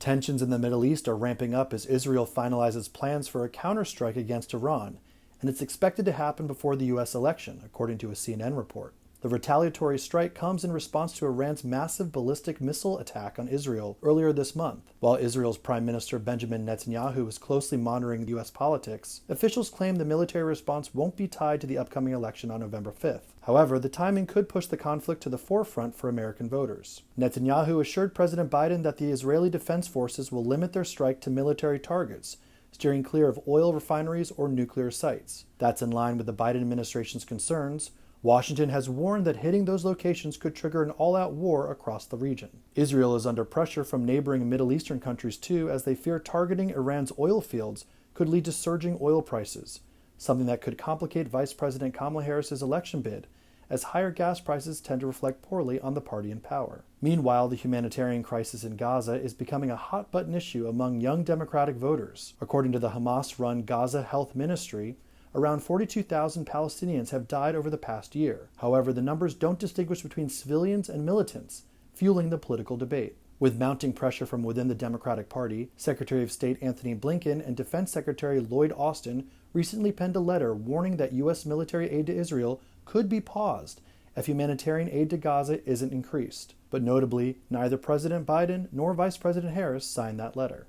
Tensions in the Middle East are ramping up as Israel finalizes plans for a counterstrike against Iran, and it's expected to happen before the U.S. election, according to a CNN report. The retaliatory strike comes in response to Iran's massive ballistic missile attack on Israel earlier this month. While Israel's Prime Minister Benjamin Netanyahu is closely monitoring U.S. politics, officials claim the military response won't be tied to the upcoming election on November 5th. However, the timing could push the conflict to the forefront for American voters. Netanyahu assured President Biden that the Israeli Defense Forces will limit their strike to military targets, steering clear of oil refineries or nuclear sites. That's in line with the Biden administration's concerns. Washington has warned that hitting those locations could trigger an all-out war across the region. Israel is under pressure from neighboring Middle Eastern countries too, as they fear targeting Iran's oil fields could lead to surging oil prices, something that could complicate Vice President Kamala Harris's election bid, as higher gas prices tend to reflect poorly on the party in power. Meanwhile, the humanitarian crisis in Gaza is becoming a hot-button issue among young Democratic voters. According to the Hamas-run Gaza Health Ministry, around 42,000 Palestinians have died over the past year. However, the numbers don't distinguish between civilians and militants, fueling the political debate. With mounting pressure from within the Democratic Party, Secretary of State Anthony Blinken and Defense Secretary Lloyd Austin recently penned a letter warning that U.S. military aid to Israel could be paused if humanitarian aid to Gaza isn't increased. But notably, neither President Biden nor Vice President Harris signed that letter.